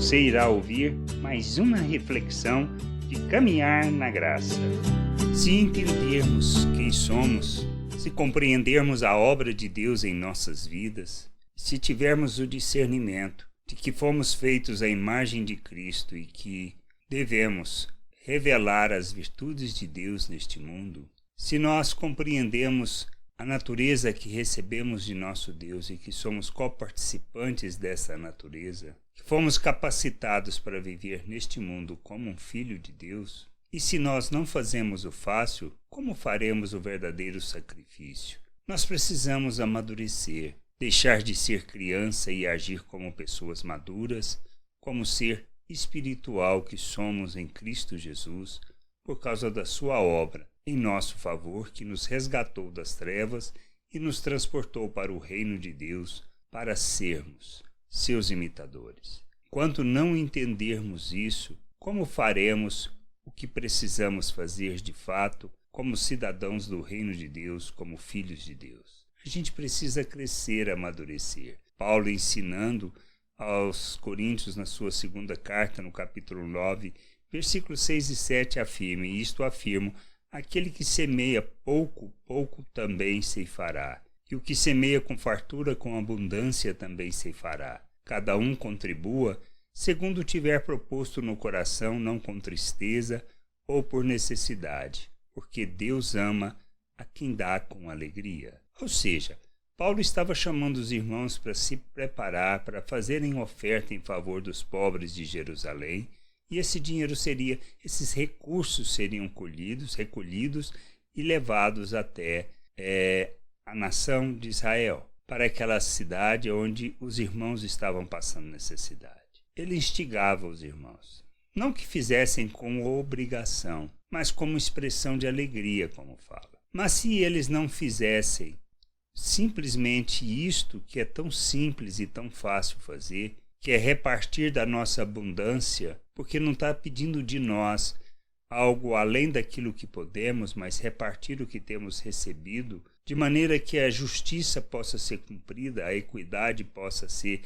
Você irá ouvir mais uma reflexão de caminhar na graça. Se entendermos quem somos, se compreendermos a obra de Deus em nossas vidas, se tivermos o discernimento de que fomos feitos à imagem de Cristo e que devemos revelar as virtudes de Deus neste mundo, se nós compreendemos a natureza que recebemos de nosso Deus e que somos coparticipantes dessa natureza, que fomos capacitados para viver neste mundo como um filho de Deus, e se nós não fazemos o fácil, como faremos o verdadeiro sacrifício? Nós precisamos amadurecer, deixar de ser criança e agir como pessoas maduras, como ser espiritual que somos em Cristo Jesus, por causa da sua obra em nosso favor, que nos resgatou das trevas e nos transportou para o reino de Deus, para sermos seus imitadores. Enquanto não entendermos isso, como faremos o que precisamos fazer de fato, como cidadãos do reino de Deus, como filhos de Deus? A gente precisa crescer, amadurecer. Paulo, ensinando aos Coríntios na sua segunda carta, no capítulo 9, versículos 6 e 7, afirma, e isto afirmo: aquele que semeia pouco, pouco também ceifará. E o que semeia com fartura, com abundância também ceifará. Cada um contribua segundo tiver proposto no coração, não com tristeza ou por necessidade, porque Deus ama a quem dá com alegria. Ou seja, Paulo estava chamando os irmãos para se preparar, para fazerem oferta em favor dos pobres de Jerusalém, e esse dinheiro esses recursos seriam recolhidos e levados até a nação de Israel, para aquela cidade onde os irmãos estavam passando necessidade. Ele instigava os irmãos, não que fizessem com obrigação, mas como expressão de alegria, como fala. Mas se eles não fizessem simplesmente isto, que é tão simples e tão fácil fazer, que é repartir da nossa abundância, porque não está pedindo de nós algo além daquilo que podemos, mas repartir o que temos recebido, de maneira que a justiça possa ser cumprida, a equidade possa ser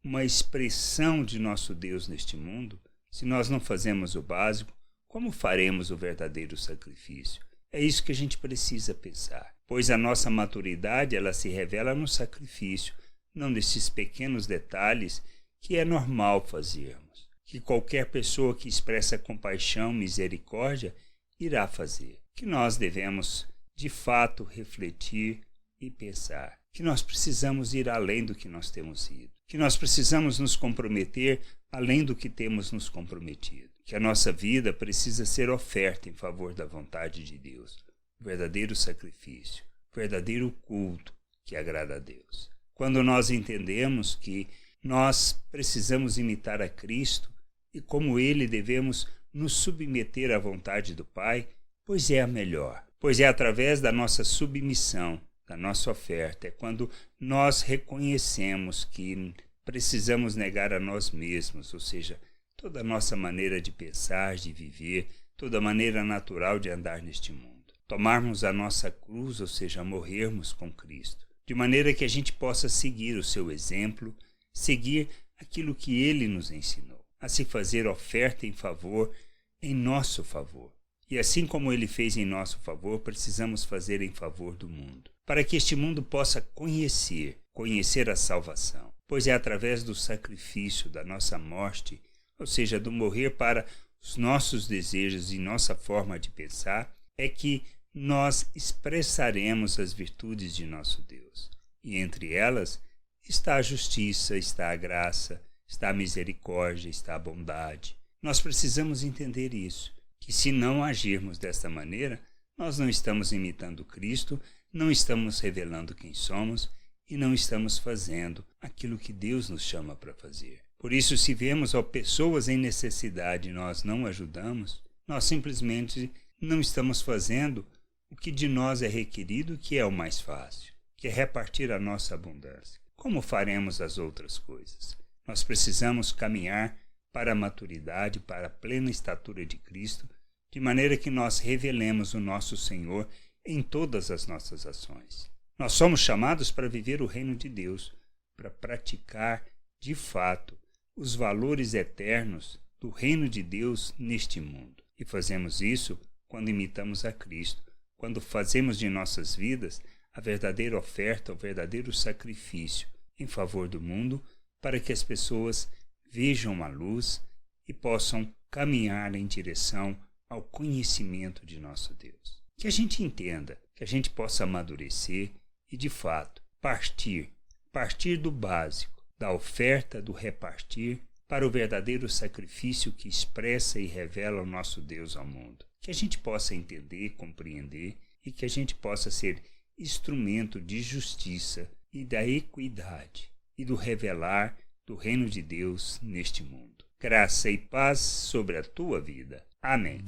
uma expressão de nosso Deus neste mundo. Se nós não fazemos o básico, como faremos o verdadeiro sacrifício? É isso que a gente precisa pensar, pois a nossa maturidade ela se revela no sacrifício, não nesses pequenos detalhes que é normal fazermos, que qualquer pessoa que expressa compaixão, misericórdia, irá fazer. Que nós devemos, de fato, refletir e pensar. Que nós precisamos ir além do que nós temos ido. Que nós precisamos nos comprometer além do que temos nos comprometido. Que a nossa vida precisa ser oferta em favor da vontade de Deus. O verdadeiro sacrifício, o verdadeiro culto que agrada a Deus. Quando nós entendemos que nós precisamos imitar a Cristo e como Ele devemos nos submeter à vontade do Pai, pois é a melhor. Pois é através da nossa submissão, da nossa oferta, é quando nós reconhecemos que precisamos negar a nós mesmos, ou seja, toda a nossa maneira de pensar, de viver, toda a maneira natural de andar neste mundo. Tomarmos a nossa cruz, ou seja, morrermos com Cristo, de maneira que a gente possa seguir o seu exemplo, seguir aquilo que Ele nos ensinou, a se fazer oferta em nosso favor. E assim como Ele fez em nosso favor, precisamos fazer em favor do mundo, para que este mundo possa conhecer a salvação, pois é através do sacrifício da nossa morte, ou seja, do morrer para os nossos desejos e nossa forma de pensar, é que nós expressaremos as virtudes de nosso Deus. E entre elas está a justiça, está a graça, está a misericórdia, está a bondade. Nós precisamos entender isso, que se não agirmos desta maneira, nós não estamos imitando Cristo, não estamos revelando quem somos e não estamos fazendo aquilo que Deus nos chama para fazer. Por isso, se vemos pessoas em necessidade e nós não ajudamos, nós simplesmente não estamos fazendo o que de nós é requerido, que é o mais fácil, que é repartir a nossa abundância. Como faremos as outras coisas? Nós precisamos caminhar para a maturidade, para a plena estatura de Cristo, de maneira que nós revelemos o nosso Senhor em todas as nossas ações. Nós somos chamados para viver o reino de Deus, para praticar, de fato, os valores eternos do reino de Deus neste mundo. E fazemos isso quando imitamos a Cristo, quando fazemos de nossas vidas a verdadeira oferta, o verdadeiro sacrifício em favor do mundo, para que as pessoas vejam a luz e possam caminhar em direção ao conhecimento de nosso Deus. Que a gente entenda, que a gente possa amadurecer e, de fato, partir do básico, da oferta, do repartir, para o verdadeiro sacrifício que expressa e revela o nosso Deus ao mundo. Que a gente possa entender, compreender e que a gente possa ser instrumento de justiça e da equidade e do revelar do reino de Deus neste mundo. Graça e paz sobre a tua vida. Amém.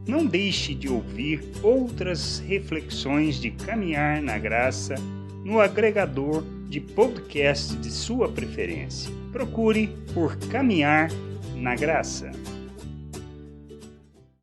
Não deixe de ouvir outras reflexões de caminhar na graça no agregador de podcast de sua preferência. Procure por Caminhar na Graça.